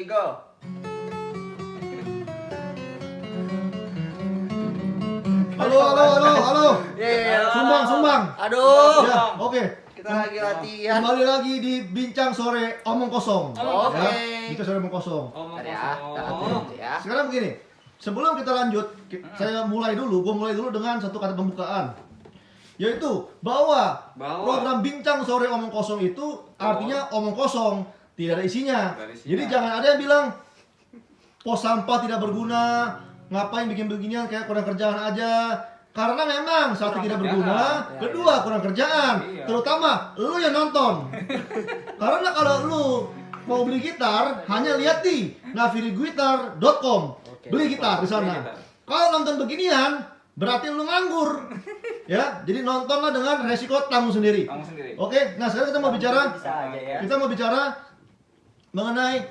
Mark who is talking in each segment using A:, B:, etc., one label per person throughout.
A: Go.
B: Halo. Sumbang.
A: Aduh.
B: Ya, oke.
A: Kita lagi latihan.
B: Kembali lagi di Bincang Sore Omong Kosong.
A: Oke.
B: Ya, Bincang Sore Omong Kosong.
A: Ya.
B: Sekarang begini, sebelum kita lanjut, saya mulai dulu dengan satu kata pembukaan. Yaitu bahwa program Bincang Sore Omong Kosong itu artinya omong kosong, tidak ada isinya. Jadi jangan ada yang bilang pos sampah tidak berguna, ngapain bikin beginian kayak kurang kerjaan aja. Karena memang satu tidak berguna, kedua kurang kerjaan. Terutama lu yang nonton. Karena kalau lu mau beli gitar, hanya lihat di naviriguitar.com. Beli gitar di sana. Kalau nonton beginian, berarti lu nganggur. Ya, jadi nontonlah dengan resiko tanggung sendiri. Oke, nah sekarang kita mau bicara mengenai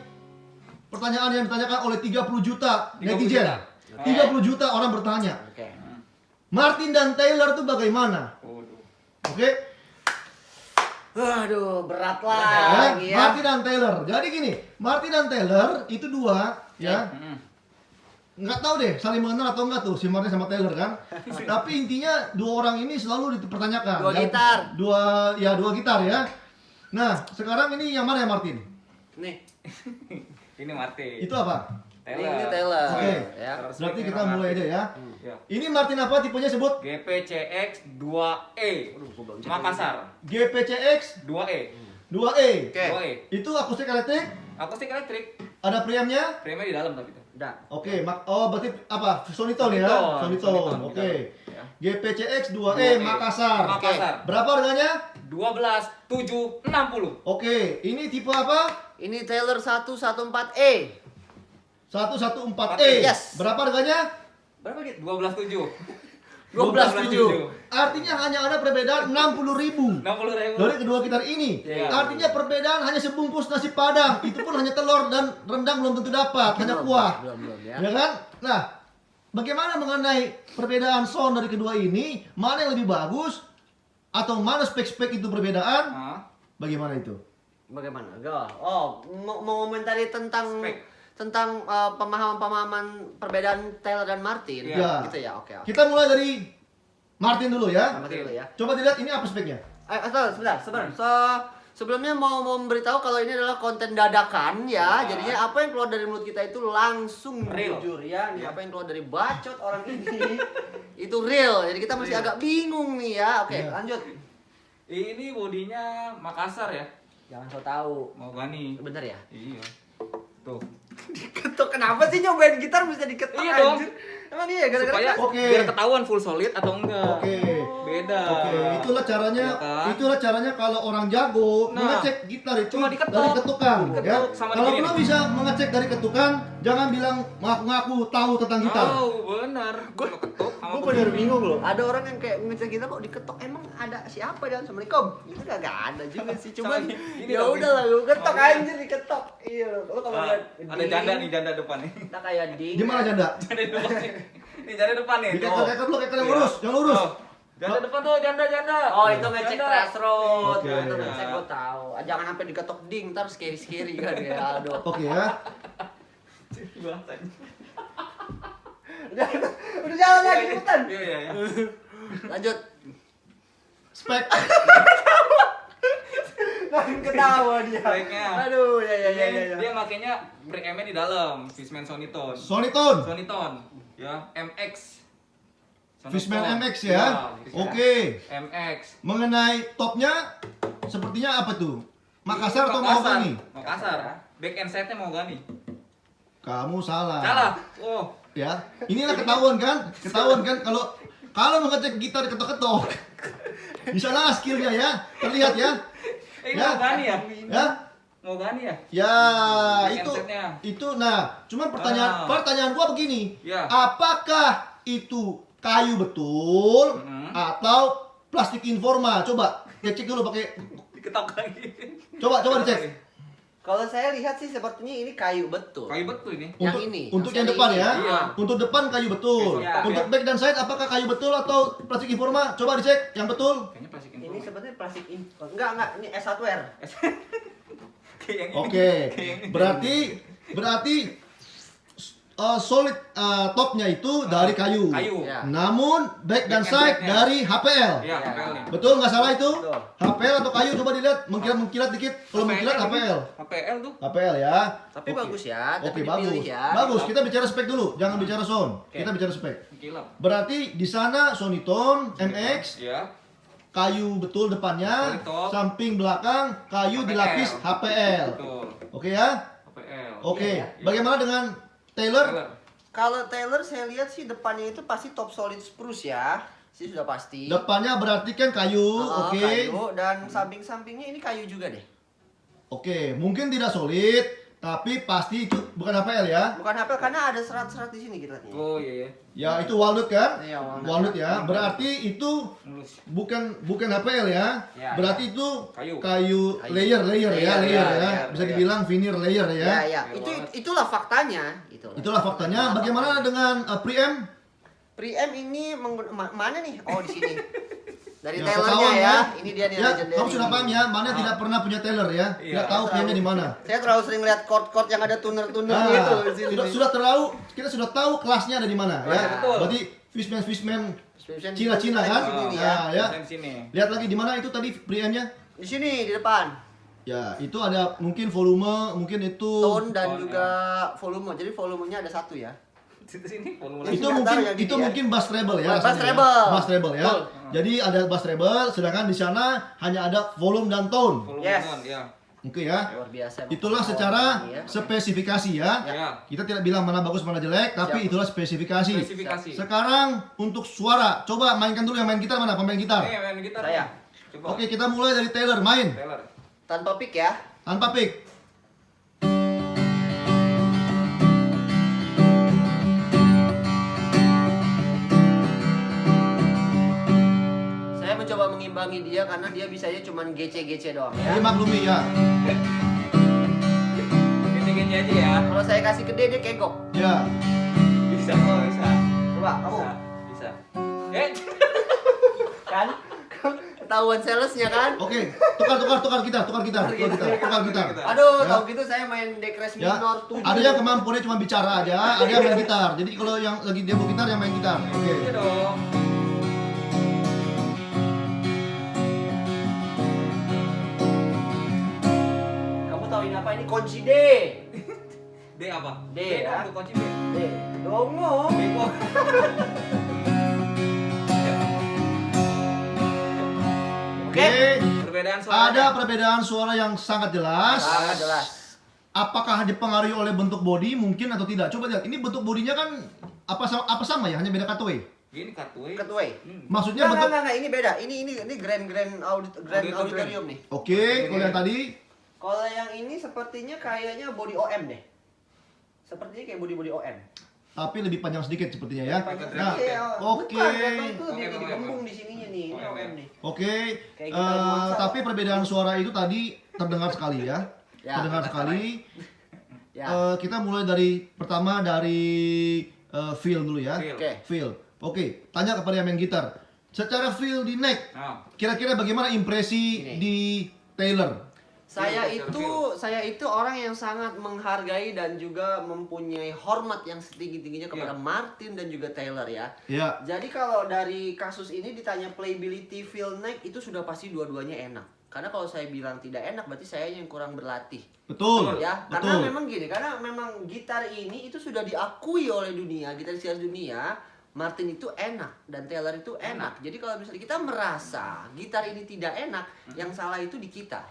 B: pertanyaan yang ditanyakan oleh 30 juta netizen. 30 juta orang bertanya. Martin dan Taylor itu bagaimana? Oke.
A: Waduh, berat
B: Ya,
A: lagi ya.
B: Martin dan Taylor. Jadi gini, Martin dan Taylor itu dua, ya. Nggak tahu deh saling mengenal atau enggak tuh si Martin sama Taylor kan. Tapi intinya dua orang ini selalu dipertanyakan.
A: Dua gitar.
B: Dua gitar ya. Nah, sekarang ini yang mana ya Martin?
A: Nih,
C: Ini Martin.
B: Itu apa?
A: ini Taylor.
B: Oke.
A: Ya.
B: Berarti kita mulai deh ya.
C: Ya.
B: Ini Martin apa tipenya sebut?
C: GPCX 2E. Makassar.
B: GPCX
C: 2E.
B: 2E.
A: Oke.
C: 2E.
B: Itu akustik elektrik,
C: Akustik elektrik.
B: ada preamp-nya.
C: Frame-nya di dalam tapi itu.
A: Udah.
B: Oke, berarti apa? Sonitone ya?
C: Sonitone.
B: Sonitone. Oke.
C: Ya.
B: GPCX 2E Makassar.
C: Makassar.
B: Berapa harganya?
C: 12.760.
B: Oke, ini tipe apa?
A: Ini Taylor 114E.
B: 114E.
A: Yes.
B: Berapa harganya?
C: Berapa gitu? 12.7.
A: 12.7.
B: Artinya hanya ada perbedaan 60.000
C: 60.000.
B: dari kedua gitar ini.
C: Iya.
B: Artinya perbedaan hanya sebungkus nasi padang. Itu pun hanya telur dan rendang belum tentu dapat, hanya kuah.
A: Belum ya.
B: Ya kan? Nah, bagaimana mengenai perbedaan sound dari kedua ini? Mana yang lebih bagus? Atau mana spek-spek itu perbedaan?
C: Hah?
B: Bagaimana itu?
A: Bagaimana? Go. Oh, mau komentari tentang
C: Spek.
A: pemahaman perbedaan Taylor dan Martin.
B: Iya.
A: Gitu ya. Oke.
B: Kita mulai dari Martin dulu ya.
A: Martin dulu ya.
B: Coba dilihat ini apa speknya?
A: Sebentar. Sebelumnya mau memberitahu kalau ini adalah konten dadakan ya. Jadinya apa yang keluar dari mulut kita itu langsung
C: Real.
A: jujur ya. Apa yang keluar dari bacot orang ini itu real. Jadi kita masih agak bingung nih ya. Oke,
B: Iya.
A: lanjut.
C: Ini bodinya Makassar ya.
A: Jangan so tahu.
C: Mau gani.
A: Bener ya?
C: Iya. Tuh.
A: Diketok kenapa sih nyobain gitar bisa diketok
C: Iya dong.
A: anjir? Emang iya gara-gara
C: Supaya
B: Oke.
C: biar ketahuan full solid atau enggak.
B: Oke.
C: Beda.
B: Oke, itulah caranya.
C: Ya kan?
B: Itulah caranya kalau orang jago
C: Nah,
B: mengecek gitar itu
C: cuma diketok.
B: dari ketukan,
C: Diketuk
B: ya.
C: sama
B: Kalau
C: digini
B: belum
C: nih.
B: bisa mengecek dari ketukan, jangan bilang ngaku-ngaku tahu tentang gitar.
C: Oh, benar. Gua ketuk sama
A: Gue bener bingung loh. Ada orang yang kayak ngecek kita kok diketok. Emang ada siapa dan Assalamualaikum? Itu kagak ada juga sih. Cuman
C: Ini
A: ya
C: dong,
A: udah lah, gue ketok
C: Oh,
A: anjir diketok. Iya, lo kalau
C: Ah,
A: lihat
C: ada janda nih, janda depan nih.
A: Kita kayak ding.
B: Gimana janda?
C: Janda depan nih. Ini janda depan nih.
B: Diketok lu, yang
C: Iya.
B: lurus, yang lurus.
C: Oh, janda depan tuh, janda.
A: Oh itu ngecek
C: Janda.
A: threshold.
B: Oke.
A: Itu ngecek gue tahu. Jangan sampai diketok ding, ntar scary kan ya. Aduh.
B: Oke ya.
C: Bahasanya.
A: Udah jalan lagi cepetan.
C: Iya.
A: Lanjut.
B: Spek.
A: Langsung ketawa dia.
C: Speknya.
A: Aduh, ya.
C: Dia makainya preamp-nya di dalam, Fishman Sonitone.
B: Sonitone.
C: Sonitone, ya, MX.
B: Fishman MX ya.
C: Iya,
B: Oke.
C: MX.
B: Mengenai topnya sepertinya apa tuh? Makassar atau Mahogany?
C: Makassar. Back end side-nya Mahogany.
B: Kamu salah.
C: Salah. Oh,
B: Ya, inilah ketahuan kan? Ketahuan kan kalau mengecek gitar ketok-ketok. Bisa lah skillnya ya, terlihat ya.
C: ini
B: Ya.
C: Mahogany ya?
B: Ya,
C: Mahogany ya?
B: ya
C: Back
B: itu
C: handsetnya.
B: itu. Nah, cuman pertanyaan gua begini.
C: Ya.
B: Apakah itu kayu betul atau plastik informa? Coba cek dulu pakai.
C: Diketok lagi.
B: Coba dicek.
A: Kalau saya lihat sih sepertinya ini kayu betul.
C: Kayu betul ini.
A: Yang ini,
B: Untuk
A: yang
B: yang depan
A: ini.
B: ya.
C: Iya.
B: Untuk depan kayu betul.
C: Iya.
B: Untuk back dan side apakah kayu betul atau plastik informa? Coba dicek yang betul.
C: Kayaknya plastik
A: Ini sebenarnya plastik enggak, ini S hardware.
C: Kayak yang ini.
B: Oke.
C: Kayak yang ini.
B: Berarti berarti solid topnya itu dari kayu.
C: Kayu.
A: Ya.
B: Namun back dan
C: Back and
B: side
C: backnya.
B: dari HPL.
C: Iya, HPL nih.
B: Betul nggak salah itu?
A: Betul.
B: HPL atau kayu coba dilihat mengkilat dikit. Kalau mengkilat HPL.
C: HPL tuh.
B: HPL ya.
A: Tapi
C: Oke.
A: bagus ya,
B: Oke,
A: tapi
B: bagus.
A: dipilih ya.
B: Bagus, kita bicara spek dulu, jangan bicara sound.
A: Oke.
B: Kita bicara spek.
C: Gila.
B: Berarti di sana Sonytone MX,
C: Iya.
B: kayu betul depannya,
C: Solid top.
B: samping belakang kayu
C: HPL.
B: dilapis HPL.
C: Betul.
B: Oke ya?
C: HPL.
B: Oke.
A: Iya, ya.
B: Bagaimana dengan Taylor?
C: Taylor.
A: Kalau Taylor saya lihat sih depannya itu pasti top solid spruce ya. Sih sudah pasti.
B: Depannya berarti kan kayu, oke.
A: Kayu dan samping-sampingnya ini kayu juga deh.
B: Oke, mungkin tidak solid, tapi pasti itu bukan HPL ya.
A: Bukan HP karena ada serat-serat di sini kita lihat.
C: Oh iya.
B: Ya itu walnut kan?
A: Iya, walnut.
B: Walnut ya. Berarti itu
C: Mulus.
B: bukan HPL ya.
C: Ya,
B: Berarti itu
C: Kayu.
B: layer ya.
A: Layer,
B: Bisa
C: layer.
B: dibilang veneer layer
A: Ya,
B: ya.
A: ya. Itulah faktanya.
B: Itulah faktanya. Bagaimana dengan preamp?
A: Preamp ini mana nih? Oh, di sini. Dari
B: Ya,
A: Taylornya
B: ketahuan
A: ya.
B: ya.
A: Ini dia nih
B: Ya,
A: legendary.
B: kamu sudah paham ya, mana yang tidak pernah punya Taylor ya.
C: Iya.
B: Tidak tahu preampnya di mana.
A: Saya terlalu sering lihat chord-chord yang ada tuner-tuner
B: Nah,
A: gitu di sini.
B: kita sudah tahu kelasnya ada di mana ya.
C: Betul.
B: Berarti Fishman
A: Description
B: Cina-Cina kan?
A: di sini nih ya.
B: Nah, ya.
C: Di sini.
B: Lihat lagi di mana itu tadi preampnya?
A: Di sini di depan.
B: Ya, itu ada mungkin volume, mungkin itu
A: Tone dan
C: Tone,
A: juga volume. Jadi volumenya ada satu ya.
C: Di sini volume
B: itu
A: Nggak
B: mungkin
A: tahu ya gitu ya.
B: mungkin bass treble ya.
A: Bass
B: rasanya ya.
A: treble.
B: Bass treble ya.
A: Betul.
B: Jadi ada bass treble, sedangkan di sana hanya ada volume dan tone.
C: volume
A: Yes.
C: on, ya.
B: Oke ya.
A: Luar biasa.
B: Itulah
A: Emang.
B: secara
A: Ini ya.
B: spesifikasi ya.
C: Ya.
B: Kita tidak bilang mana bagus mana jelek, tapi
A: Siap.
B: itulah spesifikasi.
C: Spesifikasi.
B: Sekarang untuk suara, coba mainkan dulu yang main gitar mana? Pemain gitar.
C: Main gitar.
A: Saya.
C: Coba.
B: Oke, kita mulai dari Taylor main
C: Taylor.
A: Tanpa pick ya.
B: tanpa pick.
A: Saya mencoba mengimbangi dia karena dia bisanya cuma GC-GC doang ya.
B: Jadi maklumi ya.
C: Gini-gini aja ya.
A: Kalau saya kasih ke dia kegok.
B: Ya.
C: Bisa kok, bisa.
A: Coba kamu.
C: Bisa.
A: Kan? Ketahuan salesnya kan?
B: Oke, tukar gitar.
A: Aduh,
B: Ya.
A: tahu gitu saya main decrease
B: Ya.
A: minor 7.
B: Ada yang kemampuannya cuma bicara aja, ada yang main gitar. Jadi kalau yang lagi demo gitar yang main gitar. Oke.
C: Iya dong.
A: Kamu tahu ini apa? Ini kunci D.
C: D apa?
A: D,
C: dong,
A: ya.
C: tuh kunci D.
A: D. Dongo.
C: Bego.
A: Oke.
C: Perbedaan suara.
B: Ada perbedaan suara yang sangat jelas.
A: Sangat jelas.
B: Apakah dipengaruhi oleh bentuk body mungkin atau tidak? Coba lihat. Ini bentuk bodinya kan apa sama ya? Hanya beda cutaway.
C: Gini cutaway.
A: Cutaway.
B: Maksudnya bentuk.
A: Enggak, ini beda. Ini grand auditorium nih.
B: Oke, kalau yang tadi.
A: Kalau yang ini sepertinya kayaknya body OM deh. Sepertinya kayak body OM.
B: Tapi lebih panjang sedikit sepertinya ya.
C: Panjang
B: Nah,
A: Iya,
B: oke.
A: bukan, itu
C: Oke,
A: dia jadi
C: oke,
A: gembung
C: oke.
A: di sininya nih. Ini
C: Oke, oke.
A: OM nih.
B: Oke.
A: Kayak gitar nuansa.
B: Tapi perbedaan suara itu tadi terdengar sekali ya.
A: Ya.
B: Terdengar sekali.
A: Ya.
B: Kita mulai dari pertama dari feel dulu ya.
C: Feel.
A: Oke.
B: Feel. Oke, tanya kepada yang main gitar. Secara feel di neck,
C: Nah,
B: kira-kira bagaimana impresi
A: Ini.
B: di Taylor?
A: Saya
C: Feel,
A: itu saya itu orang yang sangat menghargai dan juga mempunyai hormat yang setinggi-tingginya kepada
C: Iya.
A: Martin dan juga Taylor ya.
B: Ya,
A: Jadi kalau dari kasus ini ditanya playability, feel neck itu sudah pasti dua-duanya enak. Karena kalau saya bilang tidak enak berarti saya yang kurang berlatih.
B: betul.
A: Ya, karena
B: Betul.
A: memang gini, karena memang gitar ini itu sudah diakui oleh dunia, gitaris dunia, Martin itu enak dan Taylor itu enak. Jadi kalau misalnya kita merasa gitar ini tidak enak, yang salah itu di kita.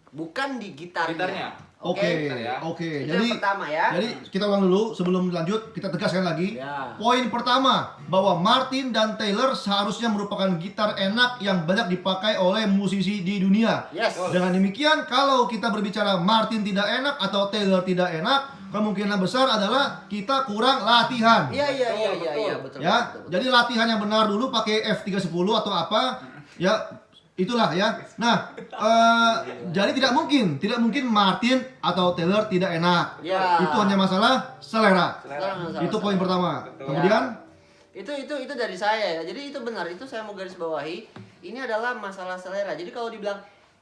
A: Bukan di gitarnya.
C: Gitarnya.
B: Oke,
C: Gitar ya.
B: oke.
A: Itu
B: Jadi
A: yang pertama ya.
B: Jadi kita ulang dulu sebelum lanjut, kita tegaskan lagi.
A: Ya.
B: Poin pertama, bahwa Martin dan Taylor seharusnya merupakan gitar enak yang banyak dipakai oleh musisi di dunia.
A: Yes.
B: Dengan demikian, kalau kita berbicara Martin tidak enak atau Taylor tidak enak, kemungkinan besar adalah kita kurang latihan.
A: Iya iya iya
C: Betul,
A: iya iya
C: betul.
A: betul.
B: Ya,
A: betul, betul.
B: jadi latihan yang benar dulu pakai F310 atau apa, ya itulah ya. Nah, jadi tidak mungkin Martin atau Taylor tidak enak.
A: Ya.
B: Itu hanya masalah selera.
A: Salah,
B: Itu
A: salah.
B: poin pertama.
C: Betul.
B: Kemudian,
A: Itu dari saya ya. Jadi itu benar, itu saya mau garis bawahi. Ini adalah masalah selera. Jadi kalau dibilang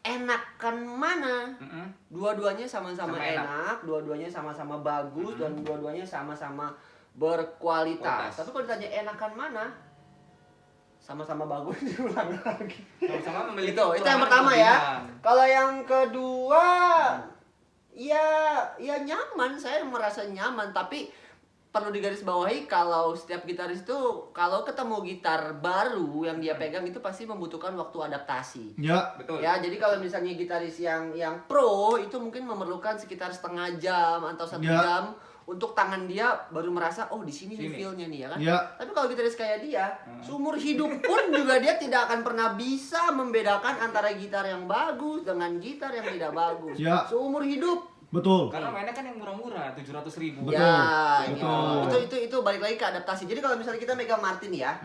A: enakan mana? Dua-duanya sama-sama
C: Sama enak.
A: enak, dua-duanya sama-sama bagus, dan dua-duanya sama-sama berkualitas. Tapi kalau ditanya enakan mana? Sama-sama bagus diulang lagi.
C: Sama-sama memiliki
A: Itu yang
C: kekurangan
A: pertama
C: dan
A: ya.
C: kelebihan.
A: Kalau yang kedua, ya nyaman, saya merasa nyaman, tapi perlu digarisbawahi kalau setiap gitaris itu kalau ketemu gitar baru yang dia pegang itu pasti membutuhkan waktu adaptasi.
B: Ya.
C: Betul.
A: Ya, jadi kalau misalnya gitaris yang pro itu mungkin memerlukan sekitar setengah jam atau 1
B: Ya.
A: jam untuk tangan dia baru merasa oh di sini nih
C: Sini.
A: feel-nya nih ya kan.
B: Ya.
A: Tapi kalau gitaris kayak dia, seumur hidup pun juga dia tidak akan pernah bisa membedakan antara gitar yang bagus dengan gitar yang tidak bagus.
B: Ya.
A: Seumur hidup.
B: Betul.
C: Karena mainnya kan yang murah-murah, 700.000.
B: Betul.
A: Ya,
B: betul.
A: itu balik lagi ke adaptasi. Jadi kalau misalnya kita megang Martin ya,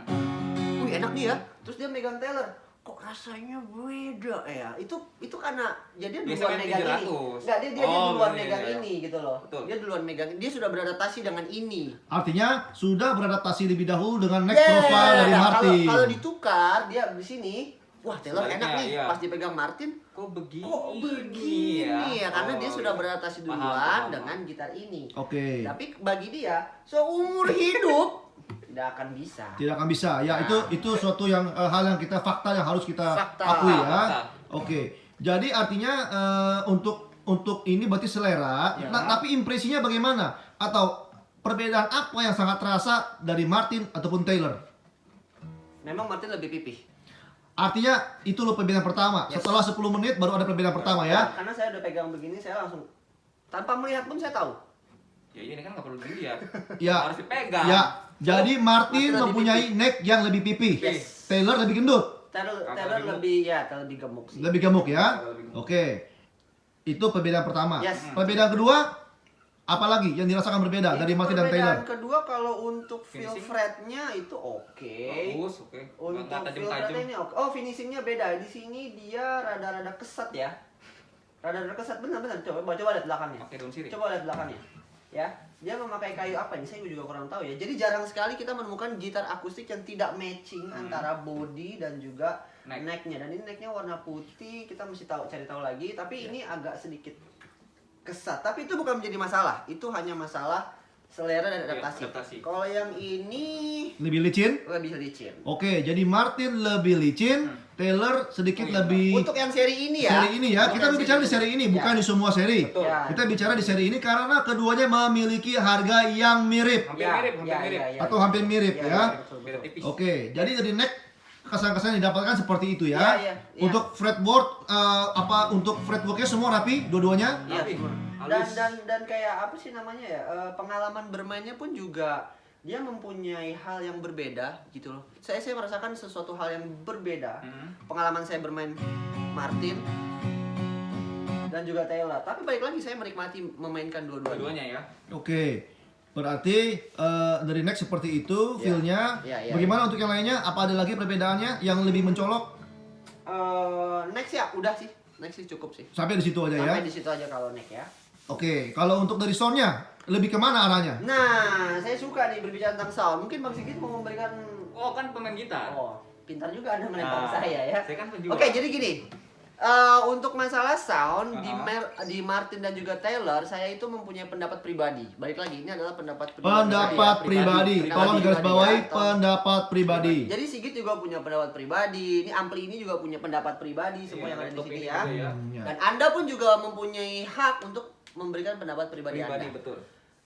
A: wih enak nih ya. Terus dia megang Taylor, kok rasanya beda ya? Itu karena jadi dia
C: Biasa
A: duluan
C: main
A: megang ini.
C: 700.
A: Enggak, dia
C: Oh,
A: duluan
C: iya,
A: megang
C: iya.
A: ini gitu loh.
C: Betul.
A: Dia duluan megang, dia sudah beradaptasi dengan ini.
B: Artinya sudah beradaptasi lebih dahulu dengan neck profile dari
A: Nah,
B: Martin.
A: Kalau ditukar dia di sini, wah Taylor
C: Sebaliknya,
A: enak nih.
C: iya.
A: Pas dipegang Martin,
C: Kok begini?
A: ya? Karena dia
C: Oh,
A: sudah
C: iya.
A: beradaptasi
C: Paham,
A: duluan
C: paham.
A: dengan gitar ini.
B: Oke.
A: Tapi bagi dia seumur hidup tidak akan bisa.
B: Tidak akan bisa. Ya, itu suatu yang hal yang fakta yang harus kita
A: Fakta.
B: akui ya.
C: Fakta.
B: Oke. Jadi artinya untuk ini berarti selera.
A: Ya.
B: Nah, tapi impresinya bagaimana? Atau perbedaan apa yang sangat terasa dari Martin ataupun Taylor?
A: Memang Martin lebih pipih.
B: Artinya itu loh perbedaan pertama.
A: Yes.
B: Setelah 10 menit baru ada perbedaan pertama ya.
A: Karena saya udah pegang begini, saya langsung tanpa melihat pun saya tahu.
C: Ya ini kan nggak perlu dilihat.
B: Ya.
C: Harus dipegang.
B: Ya. Jadi Martin
A: Martin lebih
B: mempunyai neck yang lebih pipih.
A: Yes.
B: Taylor lebih gendut.
A: Taylor
C: Lebih
A: lebih gemuk sih.
B: Lebih gemuk ya.
C: Lebih gemuk.
B: Oke. Itu perbedaan pertama.
A: Yes.
B: Perbedaan kedua apalagi yang dirasakan berbeda dari Martin dan Taylor?
A: Perbedaan kedua kalau untuk feel
C: Finishing?
A: fretnya itu oke.
C: Bagus, oke.
A: Untuk
C: Nggak
A: feel
C: tajam-tajam.
A: fretnya ini oke. Oh, finishingnya beda. Di sini dia rada-rada kesat ya. Rada-rada kesat, benar-benar. Coba lihat belakangnya.
C: Pakai daun sirih.
A: Coba lihat belakangnya. Ya, dia memakai kayu apa ini? Saya juga kurang tahu ya. Jadi jarang sekali kita menemukan gitar akustik yang tidak matching antara body dan juga necknya. Dan ini necknya warna putih. Kita mesti cari tahu lagi. Tapi ini agak sedikit kesat. Tapi itu bukan menjadi masalah. Itu hanya masalah selera dan adaptasi.
C: adaptasi.
A: Kalau yang ini
B: Lebih licin?
A: lebih licin.
B: Oke, jadi Martin lebih licin, Taylor sedikit
C: Oh iya.
B: lebih
A: Untuk yang seri ini ya.
B: seri ini ya.
A: Untuk
B: Kita
A: yang
B: berbicara di seri ini, bukan
A: Ya.
B: di semua seri.
C: Betul.
A: Ya.
B: Kita bicara di seri ini karena keduanya memiliki harga yang mirip
C: Hampir
A: Ya,
C: mirip, hampir
A: ya,
C: mirip.
A: ya, ya.
B: atau hampir mirip
A: Ya,
B: ya.
A: ya, betul,
C: Beda
A: betul.
C: tipis.
B: Oke, jadi dari neck kesan-kesan yang didapatkan seperti itu ya.
A: Ya, ya, ya.
B: Untuk fretboard untuk fretworknya semua rapi dua-duanya.
A: Iya,
C: Rapi,
A: semua.
C: halus.
A: Dan kayak apa sih namanya ya? Pengalaman bermainnya pun juga dia mempunyai hal yang berbeda gitu loh. Saya merasakan sesuatu hal yang berbeda. Pengalaman saya bermain Martin dan juga Taylor. Tapi balik lagi saya menikmati memainkan dua-duanya.
C: Dua-duanya ya.
B: Oke. Berarti dari neck seperti itu
A: Ya.
B: feel-nya.
A: Ya, ya,
B: Bagaimana untuk yang lainnya? Apa ada lagi perbedaannya yang lebih mencolok?
A: Next ya, udah sih. Next sih cukup sih.
B: Sampai di situ aja ya.
A: Sampai di situ aja kalau next ya.
B: Oke, kalau untuk dari sound-nya lebih kemana arahnya?
A: Nah, saya suka nih berbicara tentang sound. Mungkin Bang Sigit mau memberikan
C: Oh kan pemain gitar.
A: oh, pintar juga Anda menentang
C: Nah,
A: saya ya.
C: saya kan penjual.
A: Oke, jadi gini. Untuk masalah sound di Martin dan juga Taylor, saya itu mempunyai pendapat pribadi. Balik lagi, ini adalah pendapat pribadi.
B: Pendapat
A: saya.
B: pribadi.
A: Pendapat
B: Tolong
A: pribadi,
B: digarisbawahi
A: ya.
B: pendapat pribadi.
A: Jadi Sigit juga punya pendapat pribadi. Ini Ampli ini juga punya pendapat pribadi. Semua
C: Iya,
A: yang ada di
C: laptop
A: sini
C: ini
A: ya.
C: juga ya.
B: Ya.
A: Dan Anda pun juga mempunyai hak untuk memberikan pendapat pribadi
C: Pribadi
A: Anda.
C: betul.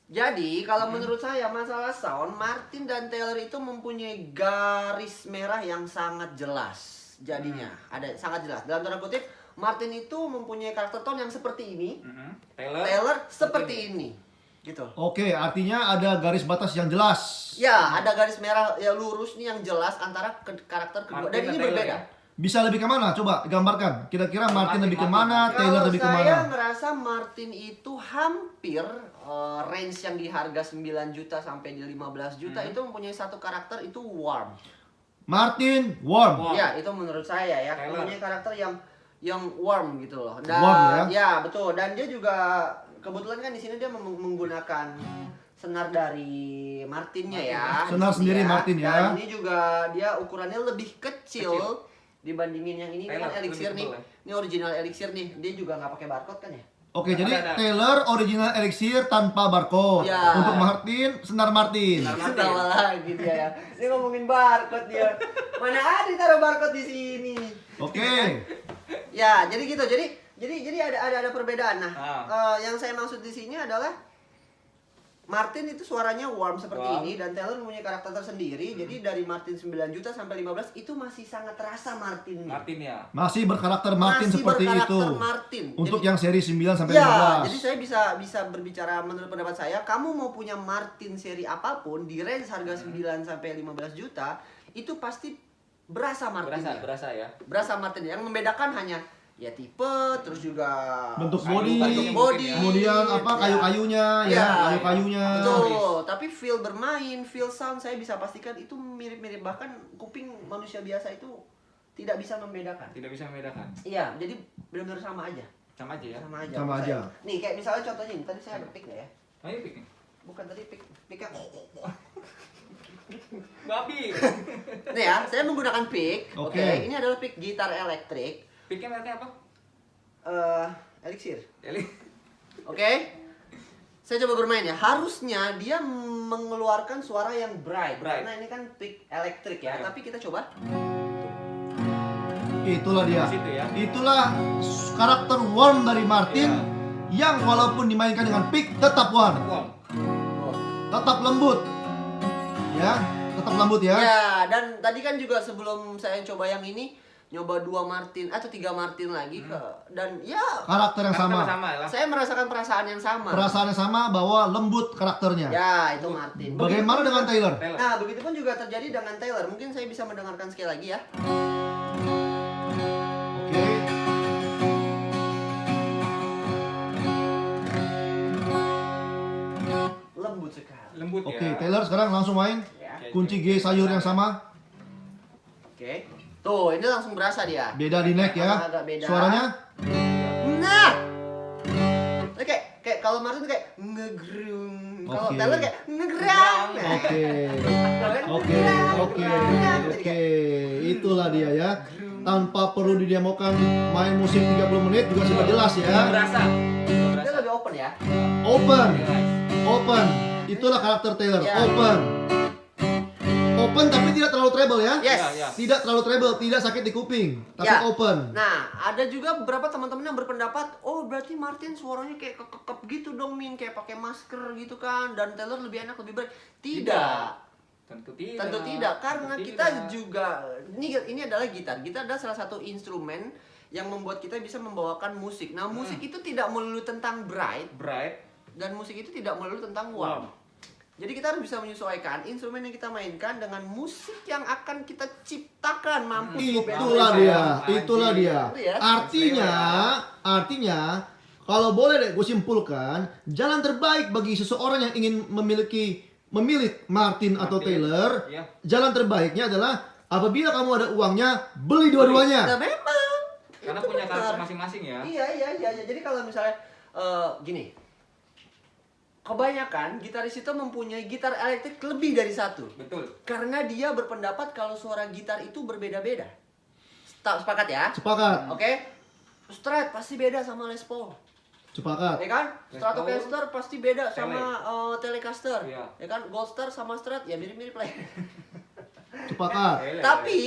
A: Jadi kalau menurut saya masalah sound, Martin dan Taylor itu mempunyai garis merah yang sangat jelas. Jadinya ada sangat jelas. Dalam tanda kutip, Martin itu mempunyai karakter tone yang seperti ini, Taylor seperti ini, gitu.
B: Oke, artinya ada garis batas yang jelas.
A: Ya, ada garis merah ya lurus nih yang jelas antara karakter kedua.
C: Martin
A: Dan
C: dan
A: ini
C: Taylor
A: berbeda.
C: ya?
B: Bisa lebih kemana? Coba gambarkan. Kira-kira Martin lebih
C: Martin.
B: kemana, Taylor
A: Kalau
B: lebih
A: saya
B: kemana?
A: ngerasa Martin itu hampir range yang di harga 9 juta sampai di 15 juta itu mempunyai satu karakter itu warm.
B: Martin warm.
C: Warm.
A: Ya, itu menurut saya ya.
C: Taylor.
A: Mempunyai karakter yang warm gitu loh. Dan
B: Warm
A: ya, betul. Dan dia juga kebetulan kan di sini dia menggunakan senar dari Martinnya ya.
B: Senar
A: Di sini
B: sendiri Martin ya.
A: Dan ini juga dia ukurannya lebih kecil dibandingin yang ini
C: Taylor,
A: kan Elixir
C: lebih
A: nih.
C: tebal ya.
A: Ini original Elixir nih. Dia juga nggak pakai barcode kan ya?
B: Oke, jadi
C: Ada.
B: Taylor original Elixir tanpa barcode.
A: Ya.
B: Untuk Martin, Senar Martin.
C: Senar Martin.
A: Ketawa lagi dia ya. Dia ngomongin barcode dia. Mana ada taruh barcode di sini.
B: Oke.
A: Ya, jadi gitu. Jadi ada perbedaan. Nah,
C: Ah.
A: yang saya maksud di sini adalah Martin itu suaranya warm seperti
C: Warm.
A: ini dan Taylor mempunyai karakter tersendiri. Jadi dari Martin 9 juta sampai 15 itu masih sangat terasa Martin.
C: Martin ya.
B: Masih berkarakter Martin
A: Masih
B: seperti
A: berkarakter
B: itu.
A: Martin.
B: Untuk
A: Jadi-
B: yang seri 9 sampai
A: Ya,
B: 15.
A: jadi saya bisa berbicara menurut pendapat saya, kamu mau punya Martin seri apapun di range harga 9 sampai 15 juta, itu pasti berasa Martin.
C: Berasa ya.
A: Berasa Martin. Yang membedakan hanya ya tipe, terus juga
B: Bentuk
C: Kayu-
B: body,
A: body,
B: kemudian apa
A: ya.
B: kayu-kayunya ya,
A: Ya.
B: kayu-kayunya.
A: Betul, tapi feel bermain, feel sound saya bisa pastikan itu mirip-mirip, bahkan kuping manusia biasa itu tidak bisa membedakan.
C: Tidak bisa membedakan.
A: Iya, jadi benar-benar sama aja.
C: Sama aja ya.
A: Sama aja.
B: Sama
A: menurut
B: aja.
A: saya. Nih, kayak misalnya contohnya ini, tadi saya ada pick nggak ya?
C: Ayo pick nih.
A: Bukan tadi picknya.
C: Babi.
A: Nih ya, saya menggunakan pick.
B: Oke.
A: Oke, ini adalah pick gitar elektrik.
C: Picknya mereknya apa?
A: Elixir.
C: Eli.
A: Oke. Saya coba bermain ya. Harusnya dia mengeluarkan suara yang bright.
C: Bright.
A: Karena ini kan pick elektrik ya.
C: Iya.
A: Tapi kita coba.
B: Itulah dia.
C: Di situ ya.
B: Itulah karakter warm dari Martin yang walaupun dimainkan dengan pick tetap warm,
C: Wow.
B: tetap lembut. Ya, tetap lembut ya.
A: Ya, dan tadi kan juga sebelum saya coba yang ini, nyoba 2 Martin atau 3 Martin lagi ke dan ya
B: Karakter yang sama.
C: Sama ya.
A: saya merasakan perasaan yang sama.
B: Perasaan yang sama bahwa lembut karakternya.
A: Ya, itu Martin.
B: Bagaimana dengan Taylor?
C: Taylor.
A: Nah, begitupun juga terjadi dengan Taylor. Mungkin saya bisa mendengarkan sekali lagi ya.
B: Oke.
A: Lembut sekali.
C: Lembut ya.
B: Oke, Taylor sekarang langsung main.
A: Ya.
B: Kunci G sayur yang sama.
A: Oke. Tuh, ini langsung berasa dia.
B: Beda di neck ya.
A: Agak beda.
B: Suaranya
A: Nah. Kayak kalau Martin kayak ngegrung. Kalau
B: Oke.
A: Taylor kayak ngegrang.
B: oke. Oke, oke, oke. Itulah dia ya. Tanpa perlu didemokan main musik 30 menit juga sudah jelas ya.
C: Berasa.
A: Dia lebih open ya.
B: Open,
C: Relax.
B: open. Itulah karakter Taylor.
A: Ya.
B: Open. Open tapi tidak terlalu treble ya.
A: Yes.
C: Ya.
B: Tidak terlalu treble, tidak sakit di kuping, tapi
A: Ya.
B: open.
A: Nah, ada juga beberapa teman-teman yang berpendapat, oh berarti Martin suaranya kayak kekep gitu dong, Min, kayak pakai masker gitu kan, dan Taylor lebih enak, lebih baik. Tidak.
C: Tentu tidak.
A: Tentu tidak, karena
C: Tentu
A: kita
C: tidak.
A: juga ini adalah gitar. Gitar adalah salah satu instrumen yang membuat kita bisa membawakan musik. Nah, musik itu tidak melulu tentang bright
C: Bright.
A: dan musik itu tidak melulu tentang warm. Jadi kita harus bisa menyesuaikan instrumen yang kita mainkan dengan musik yang akan kita ciptakan, mampu.
B: Itulah dia, itulah dia.
A: Iya.
B: Artinya kalau boleh deh gue simpulkan, jalan terbaik bagi seseorang yang ingin memilih Martin atau Taylor,
C: Iya.
B: jalan terbaiknya adalah apabila kamu ada uangnya, beli dua-duanya.
A: Nah, memang.
C: Karena
A: Itu
C: punya
A: benar.
C: karakter masing-masing ya.
A: Iya. Jadi kalau misalnya gini, kebanyakan gitaris itu mempunyai gitar elektrik lebih dari satu.
C: Betul.
A: Karena dia berpendapat kalau suara gitar itu berbeda-beda. Sepakat ya?
B: Sepakat,
A: Oke. Strat pasti beda sama Les Paul.
B: sepakat.
A: Ya kan?
C: Les
A: Stratocaster pasti beda sama Telecaster.
C: Iya.
A: Ya kan? Goldstar sama Strat ya mirip-mirip lah.
B: Sepakat.
C: Taylor.
A: Tapi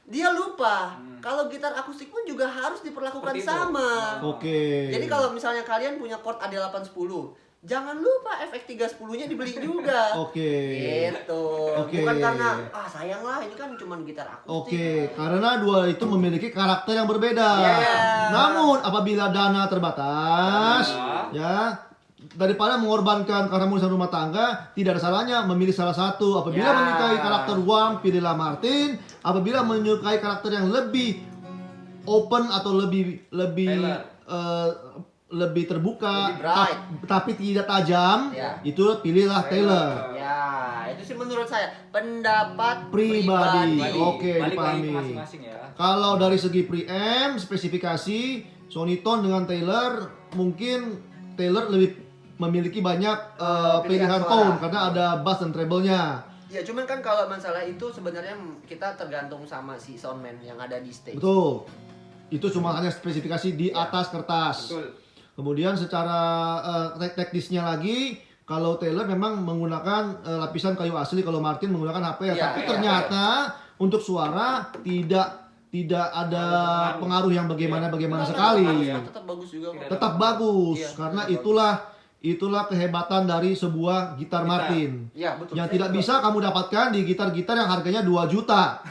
A: dia lupa kalau gitar akustik pun juga harus diperlakukan
C: Seperti itu.
A: sama.
B: Oke.
A: Jadi kalau misalnya kalian punya chord AD810, jangan lupa efek 310-nya dibeli juga.
B: Oke.
A: Gitu.
B: Oke.
A: Bukan karena sayang lah ini kan cuma gitar akustik.
B: Oke, karena dua itu memiliki karakter yang berbeda.
A: Yeah.
B: Namun apabila dana terbatas, ya daripada mengorbankan karena urusan rumah tangga, tidak ada salahnya memilih salah satu. Apabila
A: Ya.
B: menyukai karakter warm, pilihlah Martin. Apabila menyukai karakter yang lebih open atau lebih
C: Taylor.
B: lebih terbuka,
A: Lebih bright.
B: tapi tidak tajam,
A: Ya.
B: itu pilihlah Taylor.
A: Ya, itu sih menurut saya pendapat
B: Pribadi.
C: Balik.
B: Oke,
C: Balik lagi
B: dipahami.
C: ke masing-masing ya.
B: Kalau dari segi preamp, spesifikasi Sonytone dengan Taylor, mungkin Taylor lebih memiliki banyak pilihan
A: Pilihan suara.
B: tone karena ada bass dan treble-nya.
A: Ya cuman kan kalau masalah itu sebenarnya kita tergantung sama si soundman yang ada di stage.
B: Betul. Itu cuma hanya spesifikasi di atas kertas.
C: Betul.
B: Kemudian secara teknisnya lagi, kalau Taylor memang menggunakan lapisan kayu asli, kalau Martin menggunakan HP ya.
A: Iya,
B: Tapi
A: iya,
B: ternyata untuk suara tidak ada pengaruh yang bagaimana sekali.
A: Tetap bagus juga kok.
B: Tetap bagus
A: Iya,
B: karena
A: tetap
B: itulah kehebatan dari sebuah gitar Martin.
A: Iya, betul.
B: Yang
A: Saya
B: tidak
A: juga-
B: bisa kamu dapatkan di gitar-gitar yang harganya 2 juta.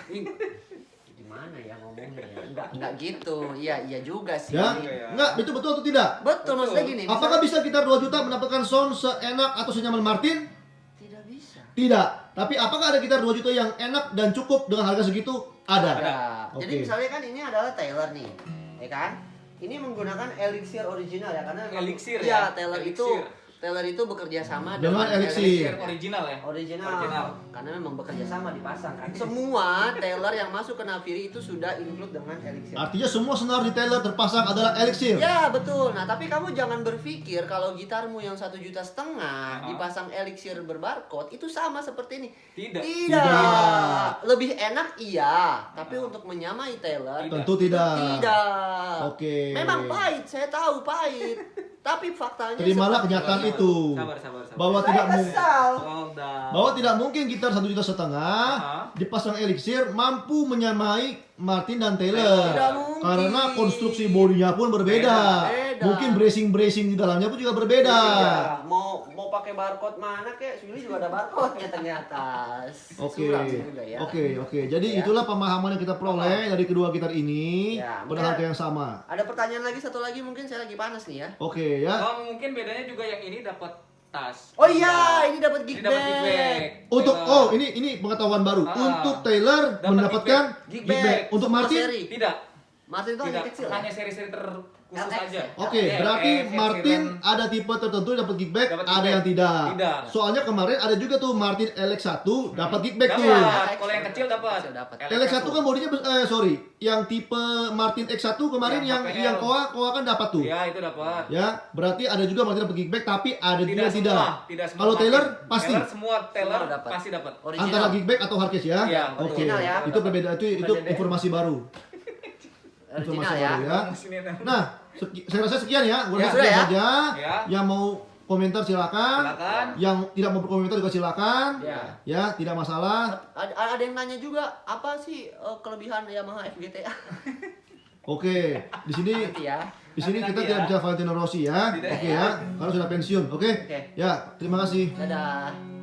A: Gimana ya ngomongnya ya? Enggak gitu. Iya juga sih.
B: Ya?
C: Iya.
B: Enggak, itu betul atau tidak?
A: Betul, maksudnya gini.
B: Apakah bisa gitar 2 juta mendapatkan sound seenak atau senyaman Martin?
A: Tidak bisa.
B: Tidak. Tapi apakah ada gitar 2 juta yang enak dan cukup dengan harga segitu? Ada.
A: Ada. Jadi
B: Oke.
A: misalnya kan ini adalah Taylor nih, ya kan? Ini menggunakan Elixir original ya karena memang-
C: Elixir
A: iya,
C: ya?
A: Taylor itu bekerja sama
B: Dengan Elixir.
C: Original ya?
A: Original. Karena memang bekerja sama dipasang kan. Semua Taylor yang masuk ke Naviri itu sudah include dengan Elixir.
B: Artinya semua senar di Taylor terpasang adalah Elixir.
A: Ya betul. Nah tapi kamu jangan berpikir kalau gitarmu yang 1,5 juta dipasang Elixir berbarcode itu sama seperti ini.
C: Tidak.
B: Tidak.
A: Lebih enak iya, tapi untuk menyamai Taylor
B: Tentu tidak.
A: tidak.
B: Oke.
A: Memang pahit, saya tahu pahit. Tapi faktanya
B: Terimalah
A: seperti
B: kenyataan
A: ini.
B: itu.
C: Sabar.
B: Bahwa
A: Saya
B: tidak mungkin
A: kesal.
B: bahwa tidak mungkin gitar 1,5 juta dipasang Elixir mampu menyamai Martin dan Taylor.
A: Tidak mungkin.
B: Karena konstruksi bodinya pun berbeda.
A: Beda.
B: Mungkin bracing di dalamnya pun juga berbeda.
A: Iya, mau pakai barcode mana kek? Sini juga ada barcode-nya ternyata.
B: Oke.
A: Suram juga ya.
B: Oke. Jadi
A: Ya.
B: itulah pemahaman yang kita peroleh dari kedua gitar ini
A: Ya,
B: pada
A: mungkin-
B: harga yang sama.
A: Ada pertanyaan lagi satu lagi mungkin saya lagi panas nih ya.
B: Oke ya.
C: Oh, mungkin bedanya juga yang ini dapat tas.
A: Oh iya, ini dapat gig
C: Ini dapat gig
A: bag.
C: bag.
B: Untuk
C: Taylor.
B: ini pengetahuan baru.
C: Ah.
B: Untuk Taylor
C: Dapat
B: mendapatkan
A: gig
B: gig
A: bag.
B: bag. Untuk
A: Semua
B: Martin
A: seri.
C: Tidak.
A: Martin itu hanya
C: Tidak.
A: kecil.
C: Hanya seri-seri terkhusus
A: LX.
C: saja.
B: Oke,
C: Iya,
B: berarti
C: kayak
B: Martin
C: versi
B: ada tipe tertentu dapat gig bag,
C: Dapat gig
B: ada
C: bag.
B: yang tidak.
C: Tidak.
B: Soalnya kemarin ada juga tuh Martin LX1 dapat gig bag tuh.
C: Dapat. Kalau yang kecil dapat.
A: Kecil dapat.
B: LX1 kan bodinya yang tipe Martin X1 kemarin yang
C: Yang
B: koa kan dapat tuh.
C: Ya, itu dapat.
B: Ya, berarti ada juga Martin dapat gig bag tapi ada juga
C: Tidak
B: tidak.
C: semua. Tidak semua.
B: Kalau
C: Martin.
B: Taylor pasti.
C: Semua Taylor
A: Semua dapat.
C: pasti dapat.
A: Original.
B: Antara gig bag atau hardcase ya.
C: Iya,
B: Oke.
A: original ya.
B: Itu berbeda itu
A: Berbeda.
B: informasi baru.
A: Original
B: Informasi
A: ya.
B: baru ya.
C: Sini, nah.
B: Nah, saya rasa sekian ya. Gue
A: Ya,
B: rasa
A: sudah
B: sekian
A: ya.
B: saja.
C: Ya.
B: Yang mau komentar silakan.
C: Silakan.
B: Yang tidak mau berkomentar juga silakan.
A: Ya.
B: Ya, tidak masalah.
A: Ada yang nanya juga apa sih kelebihan Yamaha FGTA?
B: Oke, di sini
A: Nanti ya.
B: di sini
C: Nanti
B: kita
C: ya.
B: tidak bicara Valentino Rossi ya.
C: Tidak
B: Oke ya, karena sudah pensiun. Oke.
A: Oke.
B: Ya, terima kasih.
A: Dadah.